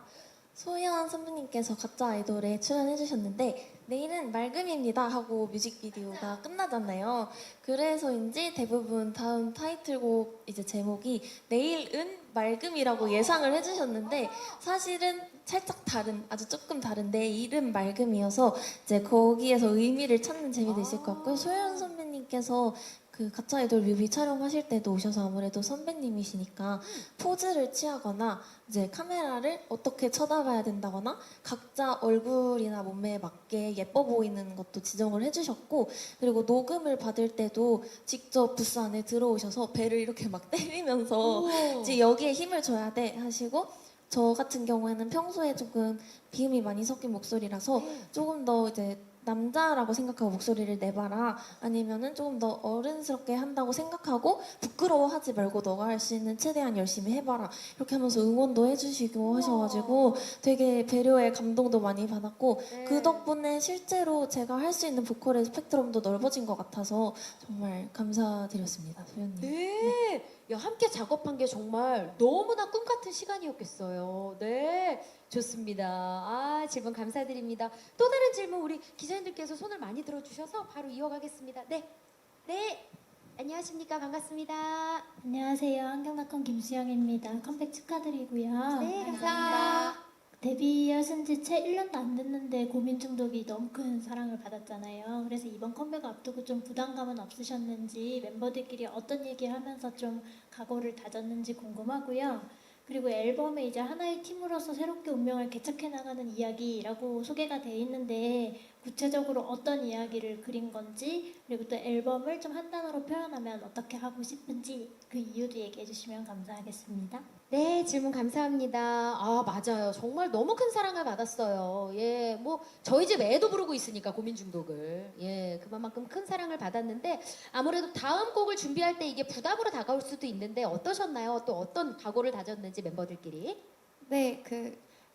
소연 선배님께서 가짜 아이돌에 출연해 주셨는데 내일은 맑음입니다 하고 뮤직비디오가 끝나잖아요. 그래서인지 대부분 다음 타이틀곡 이제 제목이 내일은 맑음이라고 예상을 해주셨는데 사실은 살짝 다른, 아주 조금 다른 내일은 맑음이어서 이제 거기에서 의미를 찾는 재미도 있을 것 같고요. 소연 선배님께서 그 가짜 아이돌 뮤비 촬영하실 때도 오셔서 아무래도 선배님이시니까 포즈를 취하거나 이제 카메라를 어떻게 쳐다봐야 된다거나 각자 얼굴이나 몸매에 맞게 예뻐 보이는 것도 지정을 해주셨고 그리고 녹음을 받을 때도 직접 부스 안에 들어오셔서 배를 이렇게 막 때리면서 이제 여기에 힘을 줘야 돼 하시고 저 같은 경우에는 평소에 조금 비음이 많이 섞인 목소리라서 조금 더 이제 남자라고 생각하고 목소리를 내봐라 아니면은 조금 더 어른스럽게 한다고 생각하고 부끄러워하지 말고 너가 할 수 있는 최대한 열심히 해봐라 이렇게 하면서 응원도 해주시고 하셔가지고 되게 배려에 감동도 많이 받았고 그 덕분에 실제로 제가 할 수 있는 보컬의 스펙트럼도 넓어진 것 같아서 정말 감사드렸습니다 소연님. 네. 야, 함께 작업한 게 정말 너무나 꿈 같은 시간이었겠어요. 네. 좋습니다. 아, 질문 감사드립니다. 또 다른 질문 우리 기자님들께서 손을 많이 들어주셔서 바로 이어가겠습니다. 네. 네. 안녕하십니까. 반갑습니다. 안녕하세요. 한경닷컴 김수영입니다. 컴백 축하드리고요. 네, 감사합니다. 데뷔하신 지 채 1년도 안 됐는데 고민 중독이 너무 큰 사랑을 받았잖아요. 그래서 이번 컴백 앞두고 좀 부담감은 없으셨는지 멤버들끼리 어떤 얘기를 하면서 좀 각오를 다졌는지 궁금하고요. 그리고 앨범에 이제 하나의 팀으로서 새롭게 운명을 개척해 나가는 이야기라고 소개가 돼 있는데 구체적으로 어떤 이야기를 그린 건지 그리고 또 앨범을 좀 한 단어로 표현하면 어떻게 하고 싶은지 그 이유도 얘기해 주시면 감사하겠습니다. 네, 질문 감사합니다. 아, 맞아요. 정말 너무 큰 사랑을 받았어요. 예, 뭐 저희 집 애도 부르고 있으니까 고민 중독을. 예, 그만큼 큰 사랑을 받았는데 아무래도 다음 곡을 준비할 때 이게 부담으로 다가올 수도 있는데 어떠셨나요? 또 어떤 각오를 다졌는지 멤버들끼리. 네,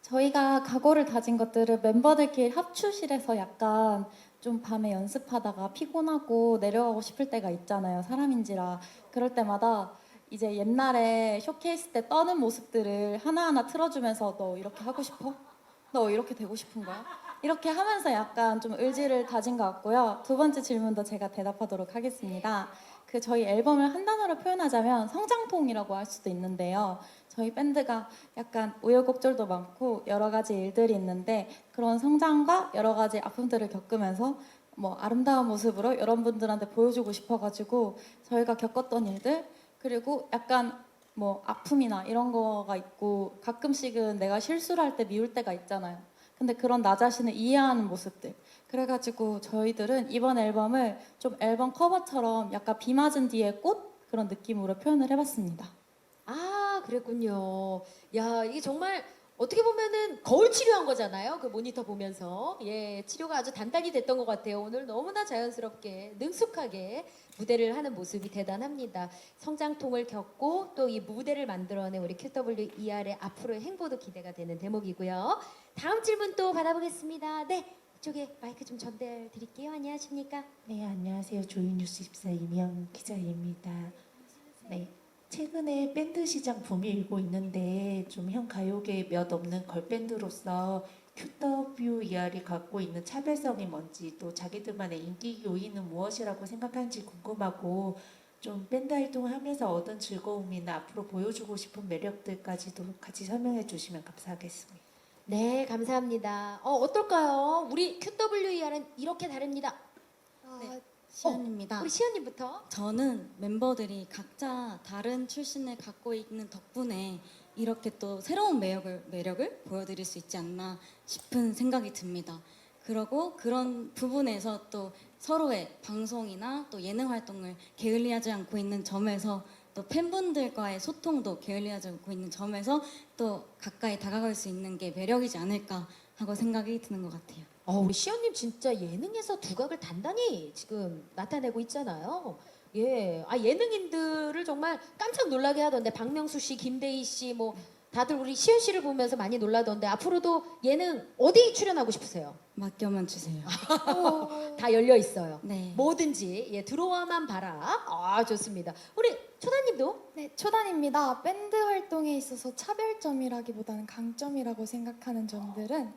저희가 각오를 다진 것들을 멤버들끼리 합주실에서 약간 좀 밤에 연습하다가 피곤하고 내려가고 싶을 때가 있잖아요. 사람인지라. 그럴 때마다 이제 옛날에 쇼케이스 때 떠는 모습들을 하나하나 틀어주면서 너 이렇게 하고 싶어? 너 이렇게 되고 싶은 거야? 이렇게 하면서 약간 좀 의지를 다진 것 같고요. 두 번째 질문도 제가 대답하도록 하겠습니다. 저희 앨범을 한 단어로 표현하자면 성장통이라고 할 수도 있는데요. 저희 밴드가 약간 우여곡절도 많고 여러 가지 일들이 있는데 그런 성장과 여러 가지 아픔들을 겪으면서 뭐 아름다운 모습으로 여러분들한테 보여주고 싶어가지고 저희가 겪었던 일들 그리고 약간 뭐 아픔이나 이런 거가 있고 가끔씩은 내가 실수를 할 때 미울 때가 있잖아요. 근데 그런 나 자신을 이해하는 모습들 그래가지고 저희들은 이번 앨범을 좀 앨범 커버처럼 약간 비 맞은 뒤에 꽃 그런 느낌으로 표현을 해봤습니다. 아, 그랬군요. 야, 이게 정말 어떻게 보면은 거울 치료한 거잖아요. 그 모니터 보면서. 예, 치료가 아주 단단히 됐던 것 같아요. 오늘 너무나 자연스럽게, 능숙하게 무대를 하는 모습이 대단합니다. 성장통을 겪고 또 이 무대를 만들어낸 우리 QWER의 앞으로의 행보도 기대가 되는 대목이고요. 다음 질문 또 받아보겠습니다. 네, 이쪽에 마이크 좀 전달 드릴게요. 안녕하십니까? 네, 안녕하세요. 조이뉴스 24 이명 기자입니다. 네, 최근에 밴드 시장 붐이 일고 있는데 좀 현 가요계에 몇 없는 걸밴드로서 QWER이 갖고 있는 차별성이 뭔지 또 자기들만의 인기 요인은 무엇이라고 생각하는지 궁금하고 좀 밴드 활동을 하면서 얻은 즐거움이나 앞으로 보여주고 싶은 매력들까지도 같이 설명해 주시면 감사하겠습니다. 네, 감사합니다. 어떨까요? 우리 QWER은 이렇게 다릅니다. 네, 시연입니다. 우리 시연님부터. 저는 멤버들이 각자 다른 출신을 갖고 있는 덕분에 이렇게 또 새로운 매력을 보여드릴 수 있지 않나 싶은 생각이 듭니다. 그리고 그런 부분에서 또 서로의 방송이나 또 예능 활동을 게을리하지 않고 있는 점에서 또 팬분들과의 소통도 게을리하지 않고 있는 점에서 또 가까이 다가갈 수 있는 게 매력이지 않을까 하고 생각이 드는 것 같아요. 우리 시연님 진짜 예능에서 두각을 단단히 지금 나타내고 있잖아요. 예. 아, 예능인들을 정말 깜짝 놀라게 하던데 박명수 씨, 김대희 씨 뭐 다들 우리 시은 씨를 보면서 많이 놀라던데 앞으로도 예능 어디 출연하고 싶으세요? 맡겨만 주세요. 다 열려 있어요. 네. 뭐든지 예, 들어와만 봐라. 아, 좋습니다. 우리 초다님도 네, 초단입니다. 밴드 활동에 있어서 차별점이라기보다는 강점이라고 생각하는 점들은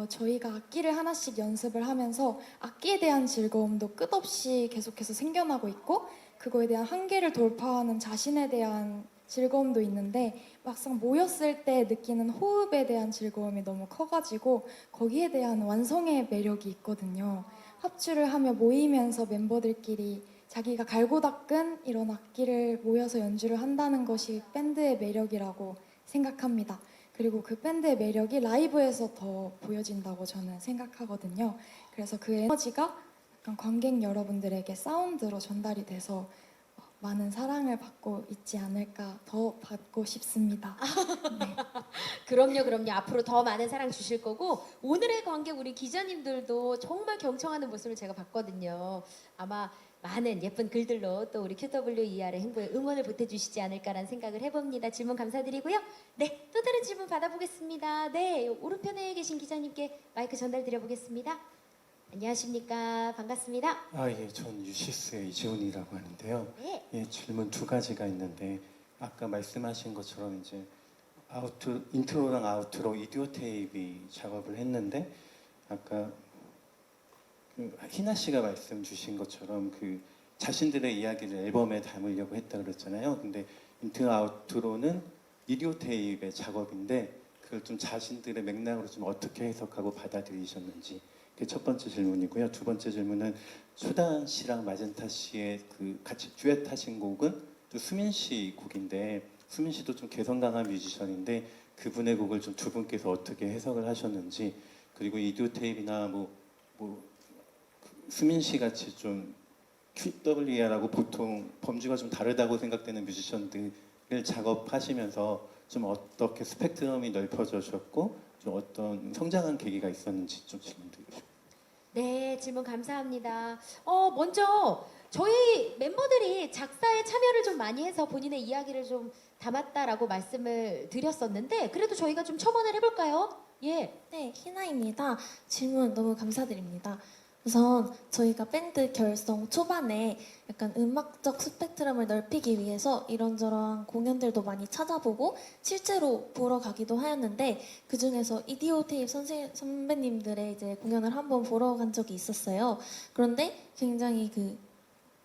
저희가 악기를 하나씩 연습을 하면서 악기에 대한 즐거움도 끝없이 계속해서 생겨나고 있고 그거에 대한 한계를 돌파하는 자신에 대한 즐거움도 있는데 막상 모였을 때 느끼는 호흡에 대한 즐거움이 너무 커가지고 거기에 대한 완성의 매력이 있거든요. 합주를 하며 모이면서 멤버들끼리 자기가 갈고 닦은 이런 악기를 모여서 연주를 한다는 것이 밴드의 매력이라고 생각합니다. 그리고 그 밴드의 매력이 라이브에서 더 보여진다고 저는 생각하거든요. 그래서 그 에너지가 약간 관객 여러분들에게 사운드로 전달이 돼서 많은 사랑을 받고 있지 않을까, 더 받고 싶습니다. 네. 그럼요. 앞으로 더 많은 사랑 주실 거고 오늘의 관객 우리 기자님들도 정말 경청하는 모습을 제가 봤거든요. 아마 많은 예쁜 글들로 또 우리 QWER의 행보에 응원을 보태주시지 않을까라는 생각을 해봅니다. 질문 감사드리고요. 네, 또 다른 질문 받아보겠습니다. 네, 오른편에 계신 기자님께 마이크 전달드려보겠습니다. 안녕하십니까. 반갑습니다. 예, 전 유시스의 이재훈이라고 하는데요. 네. 예, 질문 두 가지가 있는데 아까 말씀하신 것처럼 이제 인트로랑 아우트로 이디오 테이프 작업을 했는데 아까 그 희나 씨가 말씀 주신 것처럼 그 자신들의 이야기를 앨범에 담으려고 했다 그랬잖아요. 근데 인트로 아우트로는 이디오 테이프의 작업인데 그걸 좀 자신들의 맥락으로 좀 어떻게 해석하고 받아들이셨는지 그게 첫 번째 질문이고요. 두 번째 질문은 수단 씨랑 마젠타 씨의 그 같이 듀엣 하신 곡은 또 수민 씨 곡인데 수민 씨도 좀 개성 강한 뮤지션인데 그분의 곡을 좀 두 분께서 어떻게 해석을 하셨는지 그리고 이디오 테이프나 수민 씨 같이 좀 QWER하고 보통 범주가 좀 다르다고 생각되는 뮤지션들을 작업하시면서 좀 어떻게 스펙트럼이 넓어졌고 좀 어떤 성장한 계기가 있었는지 좀 질문드리고 싶습니다. 네, 질문 감사합니다. 먼저 저희 멤버들이 작사에 참여를 좀 많이 해서 본인의 이야기를 좀 담았다라고 말씀을 드렸었는데 그래도 저희가 좀 첨언을 해볼까요? 예. 네, 희나입니다. 질문 너무 감사드립니다. 우선 저희가 밴드 결성 초반에 약간 음악적 스펙트럼을 넓히기 위해서 이런저런 공연들도 많이 찾아보고 실제로 보러 가기도 하였는데 그 중에서 이디오 테이프 선배님들의 이제 공연을 한번 보러 간 적이 있었어요. 그런데 굉장히 그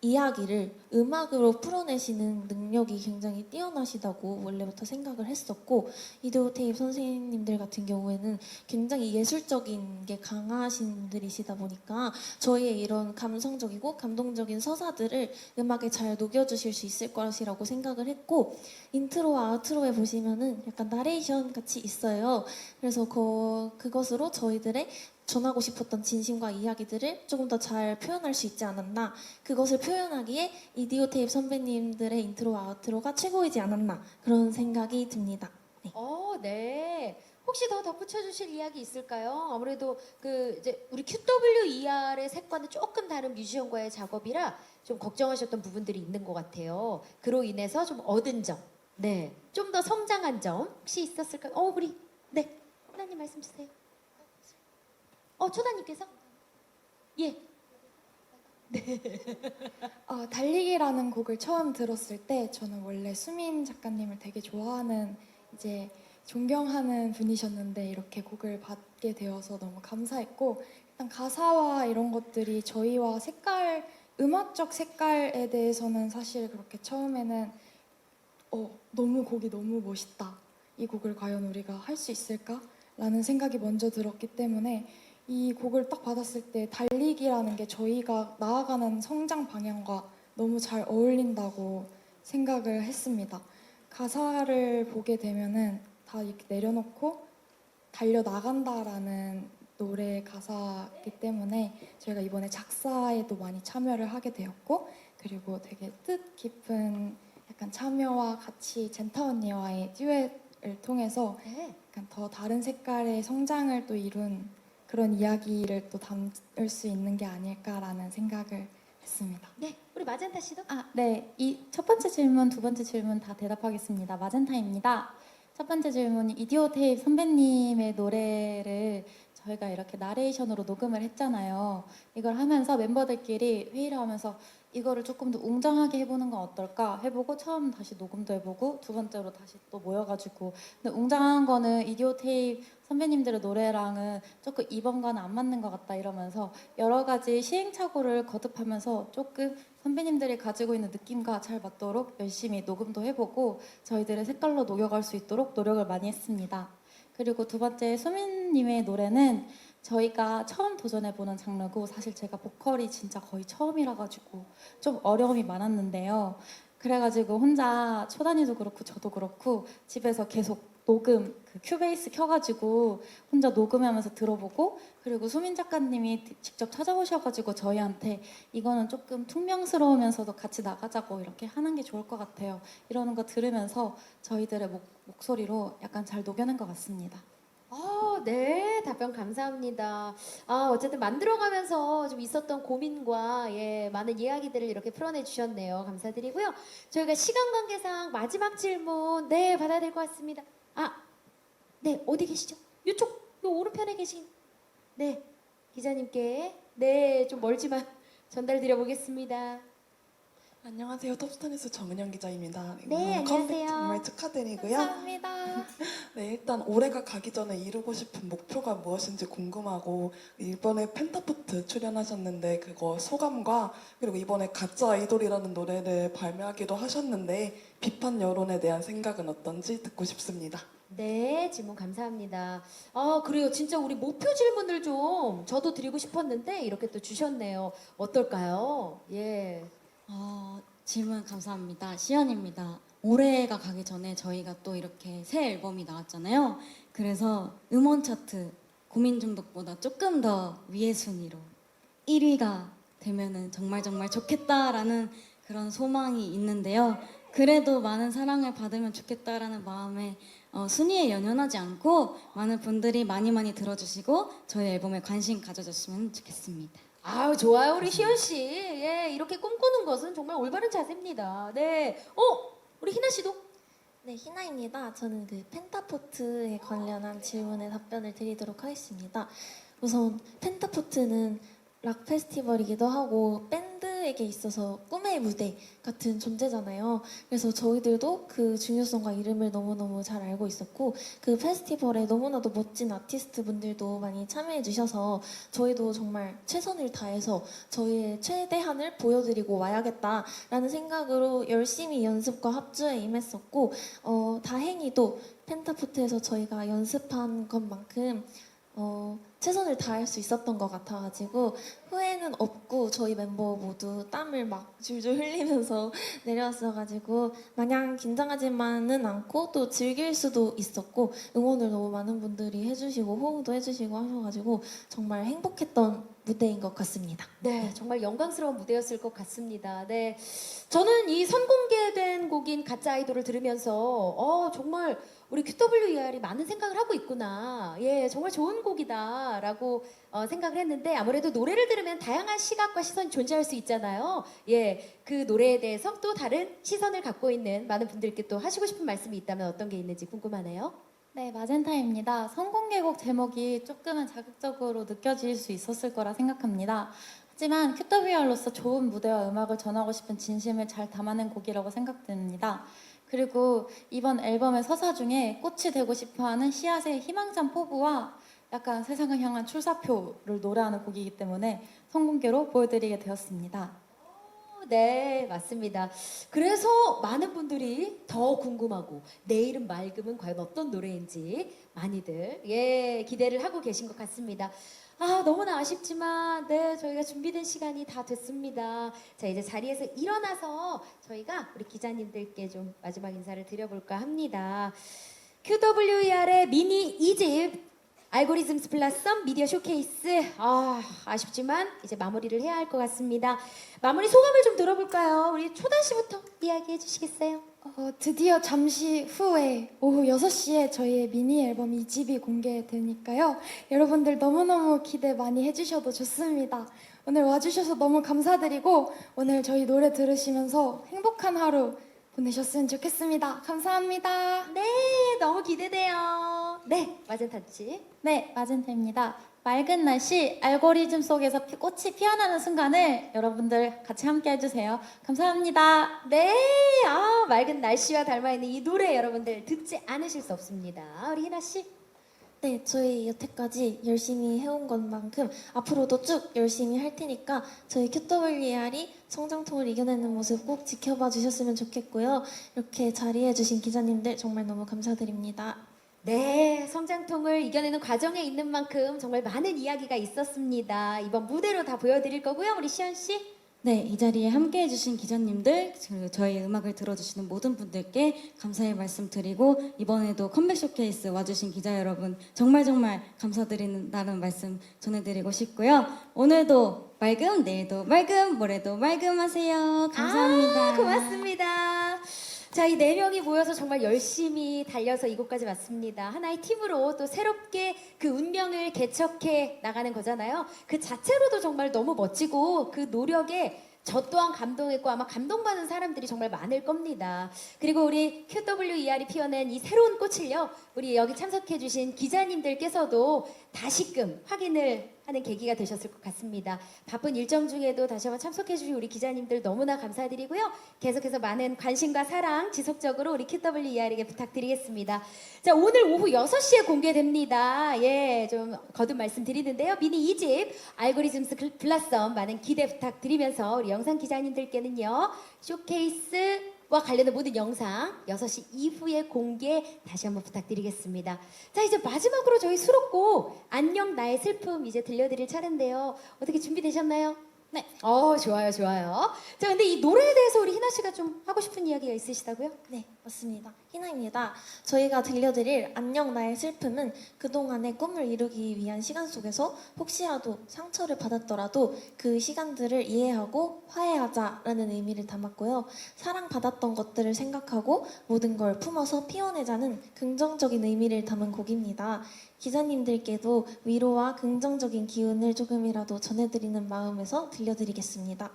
이야기를 음악으로 풀어내시는 능력이 굉장히 뛰어나시다고 원래부터 생각을 했었고 이디오 테이프 선생님들 같은 경우에는 굉장히 예술적인 게 강하신 분들이시다 보니까 저희의 이런 감성적이고 감동적인 서사들을 음악에 잘 녹여주실 수 있을 것이라고 생각을 했고 인트로와 아우트로에 보시면은 약간 나레이션 같이 있어요. 그래서 그것으로 저희들의 전하고 싶었던 진심과 이야기들을 조금 더 잘 표현할 수 있지 않았나 그것을 표현하기에 이디오 테이프 선배님들의 인트로와 아우트로가 최고이지 않았나 그런 생각이 듭니다. 네. 네. 혹시 더 덧붙여 주실 이야기 있을까요? 아무래도 그 이제 우리 QWER의 색과는 조금 다른 뮤지션과의 작업이라 좀 걱정하셨던 부분들이 있는 것 같아요. 그로 인해서 좀 얻은 점, 네, 좀 더 성장한 점 혹시 있었을까요? 우리 네, 하나님 말씀 주세요. 초다님께서? 예. 달리기라는 곡을 처음 들었을 때 저는 원래 수민 작가님을 되게 좋아하는 이제 존경하는 분이셨는데 이렇게 곡을 받게 되어서 너무 감사했고 일단 가사와 이런 것들이 저희와 음악적 색깔에 대해서는 사실 그렇게 처음에는 너무 곡이 너무 멋있다. 이 곡을 과연 우리가 할 수 있을까? 라는 생각이 먼저 들었기 때문에 이 곡을 딱 받았을 때 달리기라는 게 저희가 나아가는 성장 방향과 너무 잘 어울린다고 생각을 했습니다. 가사를 보게 되면은 다 이렇게 내려놓고 달려나간다라는 노래 가사이기 때문에 저희가 이번에 작사에도 많이 참여를 하게 되었고 그리고 되게 뜻깊은 약간 참여와 같이 젠타 언니와의 듀엣을 통해서 약간 더 다른 색깔의 성장을 또 이룬 그런 이야기를 또 담을 수 있는 게 아닐까라는 생각을 됐습니다. 네, 우리 마젠타 씨도. 네. 이 첫 번째 질문, 두 번째 질문 다 대답하겠습니다. 마젠타입니다. 첫 번째 질문이 이디오테이프 선배님의 노래를 저희가 이렇게 나레이션으로 녹음을 했잖아요. 이걸 하면서 멤버들끼리 회의를 하면서 이거를 조금 더 웅장하게 해보는 건 어떨까 해보고 처음 다시 녹음도 해보고 두 번째로 다시 또 모여가지고 근데 웅장한 거는 이디오테이프 선배님들의 노래랑은 조금 이번과는 안 맞는 것 같다 이러면서 여러 가지 시행착오를 거듭하면서 조금 선배님들이 가지고 있는 느낌과 잘 맞도록 열심히 녹음도 해보고 저희들의 색깔로 녹여갈 수 있도록 노력을 많이 했습니다. 그리고 두 번째 수민님의 노래는 저희가 처음 도전해보는 장르고 사실 제가 보컬이 진짜 거의 처음이라 가지고 좀 어려움이 많았는데요. 그래가지고 혼자 초단이도 그렇고 저도 그렇고 집에서 계속 녹음 그 큐베이스 켜가지고 혼자 녹음하면서 들어보고 그리고 수민 작가님이 직접 찾아오셔가지고 저희한테 이거는 조금 퉁명스러우면서도 같이 나가자고 이렇게 하는 게 좋을 것 같아요. 이러는 거 들으면서 저희들의 목소리로 약간 잘 녹여낸 것 같습니다. 네, 답변 감사합니다. 어쨌든 만들어가면서 좀 있었던 고민과 많은 이야기들을 이렇게 풀어내 주셨네요. 감사드리고요. 저희가 시간 관계상 마지막 질문 받아야 될 것 같습니다. 네, 어디 계시죠? 이쪽, 요 오른편에 계신 기자님께 좀 멀지만 전달드려 보겠습니다. 안녕하세요. 톱스타뉴스 정은영 기자입니다. 네, 컴백 안녕하세요. 정말 축하드리고요. 감사합니다. 네, 일단 올해가 가기 전에 이루고 싶은 목표가 무엇인지 궁금하고 이번에 펜타포트 출연하셨는데 그거 소감과 그리고 이번에 가짜 아이돌이라는 노래를 발매하기도 하셨는데 비판 여론에 대한 생각은 어떤지 듣고 싶습니다. 네, 질문 감사합니다. 그래요. 진짜 우리 목표 질문을 좀 저도 드리고 싶었는데 이렇게 또 주셨네요. 어떨까요? 예. 질문 감사합니다. 시연입니다. 올해가 가기 전에 저희가 또 이렇게 새 앨범이 나왔잖아요. 그래서 음원 차트 고민 중독보다 조금 더 위의 순위로 1위가 되면은 정말 좋겠다라는 그런 소망이 있는데요. 그래도 많은 사랑을 받으면 좋겠다라는 마음에 순위에 연연하지 않고 많은 분들이 많이 들어주시고 저희 앨범에 관심 가져줬으면 좋겠습니다. 좋아요. 우리 희연 씨. 예, 이렇게 꿈꾸는 것은 정말 올바른 자세입니다. 네. 우리 희나 씨도? 네, 희나입니다. 저는 그 펜타포트에 관련한 질문에 답변을 드리도록 하겠습니다. 우선 펜타포트는 락 페스티벌이기도 하고 밴드에게 있어서 꿈의 무대 같은 존재잖아요. 그래서 저희들도 그 중요성과 이름을 너무너무 잘 알고 있었고 그 페스티벌에 너무나도 멋진 아티스트 분들도 많이 참여해 주셔서 저희도 정말 최선을 다해서 저희의 최대한을 보여드리고 와야겠다라는 생각으로 열심히 연습과 합주에 임했었고 다행히도 펜타포트에서 저희가 연습한 것만큼 최선을 다할 수 있었던 것 같아가지고 후회는 없고 저희 멤버 모두 땀을 막 줄줄 흘리면서 내려왔어가지고 마냥 긴장하지만은 않고 또 즐길 수도 있었고 응원을 너무 많은 분들이 해주시고 호응도 해주시고 하셔가지고 정말 행복했던 무대인 것 같습니다. 네, 정말 영광스러운 무대였을 것 같습니다. 네, 저는 이 선공개된 곡인 가짜 아이돌을 들으면서 정말 우리 QWER이 많은 생각을 하고 있구나. 예, 정말 좋은 곡이다라고 생각을 했는데 아무래도 노래를 들으면 다양한 시각과 시선이 존재할 수 있잖아요. 예, 그 노래에 대해서 또 다른 시선을 갖고 있는 많은 분들께 또 하시고 싶은 말씀이 있다면 어떤 게 있는지 궁금하네요. 네, 마젠타입니다. 선공개곡 제목이 조금은 자극적으로 느껴질 수 있었을 거라 생각합니다. 하지만 QWER로서 좋은 무대와 음악을 전하고 싶은 진심을 잘 담아낸 곡이라고 생각됩니다. 그리고 이번 앨범의 서사 중에 꽃이 되고 싶어하는 씨앗의 희망찬 포부와 약간 세상을 향한 출사표를 노래하는 곡이기 때문에 선공개로 보여드리게 되었습니다. 네, 맞습니다. 그래서 많은 분들이 더 궁금하고 내일은 맑음은 과연 어떤 노래인지 많이들 기대를 하고 계신 것 같습니다. 너무나 아쉽지만 저희가 준비된 시간이 다 됐습니다. 자, 이제 자리에서 일어나서 저희가 우리 기자님들께 좀 마지막 인사를 드려볼까 합니다. QWER의 미니 2집 알고리즘스 플러썸 미디어 쇼케이스 아쉽지만 이제 마무리를 해야 할 것 같습니다. 마무리 소감을 좀 들어볼까요? 우리 초단 씨부터 이야기해 주시겠어요? 드디어 잠시 후에 오후 6시에 저희의 미니 앨범 2집이 공개되니까요. 여러분들 너무너무 기대 많이 해주셔도 좋습니다. 오늘 와주셔서 너무 감사드리고 오늘 저희 노래 들으시면서 행복한 하루 보내셨으면 좋겠습니다. 감사합니다. 네, 너무 기대돼요. 네, 마젠타치. 네, 마젠타입니다. 맑은 날씨 알고리즘 속에서 꽃이 피어나는 순간을 여러분들 같이 함께 해주세요. 감사합니다. 네, 맑은 날씨와 닮아있는 이 노래 여러분들 듣지 않으실 수 없습니다. 우리 희나 씨. 네, 저희 여태까지 열심히 해온 것만큼 앞으로도 쭉 열심히 할 테니까 저희 QWER이 성장통을 이겨내는 모습 꼭 지켜봐 주셨으면 좋겠고요. 이렇게 자리해주신 기자님들 정말 너무 감사드립니다. 네, 성장통을 이겨내는 과정에 있는 만큼 정말 많은 이야기가 있었습니다. 이번 무대로 다 보여드릴 거고요. 우리 시연 씨. 네, 이 자리에 함께 해주신 기자님들, 그리고 저희 음악을 들어주시는 모든 분들께 감사의 말씀 드리고, 이번에도 컴백 쇼케이스 와주신 기자 여러분, 정말 감사드린다는 말씀 전해드리고 싶고요. 오늘도 맑음, 내일도 맑음, 모레도 맑음하세요. 감사합니다. 고맙습니다. 자, 이 네 명이 모여서 정말 열심히 달려서 이곳까지 왔습니다. 하나의 팀으로 또 새롭게 그 운명을 개척해 나가는 거잖아요. 그 자체로도 정말 너무 멋지고 그 노력에 저 또한 감동했고 아마 감동받는 사람들이 정말 많을 겁니다. 그리고 우리 QWER이 피워낸 이 새로운 꽃을요, 우리 여기 참석해주신 기자님들께서도 다시금 확인을 하는 계기가 되셨을 것 같습니다. 바쁜 일정 중에도 다시 한번 참석해주신 우리 기자님들 너무나 감사드리고요. 계속해서 많은 관심과 사랑 지속적으로 우리 QWER에게 부탁드리겠습니다. 자, 오늘 오후 6시에 공개됩니다. 예, 좀 거듭 말씀드리는데요. 미니 2집 알고리즘스 블라썸 많은 기대 부탁드리면서 우리 영상 기자님들께는요, 쇼케이스와 관련된 모든 영상 6시 이후에 공개 다시 한번 부탁드리겠습니다. 자, 이제 마지막으로 저희 수록곡 안녕 나의 슬픔 이제 들려드릴 차례인데요. 어떻게 준비되셨나요? 네. 좋아요. 자, 근데 이 노래에 대해서 우리 희나 씨가 좀 하고 싶은 이야기가 있으시다고요? 네, 맞습니다. 희나입니다. 저희가 들려드릴 안녕 나의 슬픔은 그동안의 꿈을 이루기 위한 시간 속에서 혹시라도 상처를 받았더라도 그 시간들을 이해하고 화해하자라는 의미를 담았고요. 사랑받았던 것들을 생각하고 모든 걸 품어서 피워내자는 긍정적인 의미를 담은 곡입니다. 기자님들께도 위로와 긍정적인 기운을 조금이라도 전해드리는 마음에서 들려드리겠습니다.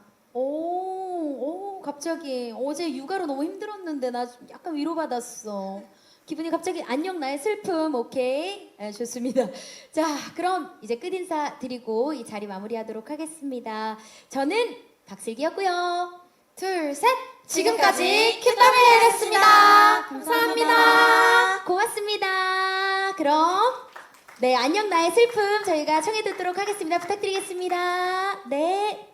갑자기 어제 육아로 너무 힘들었는데 나 약간 위로받았어. 기분이 갑자기 안녕 나의 슬픔. 오케이. 네, 좋습니다. 자, 그럼 이제 끝인사 드리고 이 자리 마무리하도록 하겠습니다. 저는 박슬기였고요. 둘, 셋. 지금까지 QWER이었습니다. 감사합니다. 고맙습니다. 그럼 네, 안녕 나의 슬픔 저희가 청해 듣도록 하겠습니다. 부탁드리겠습니다. 네.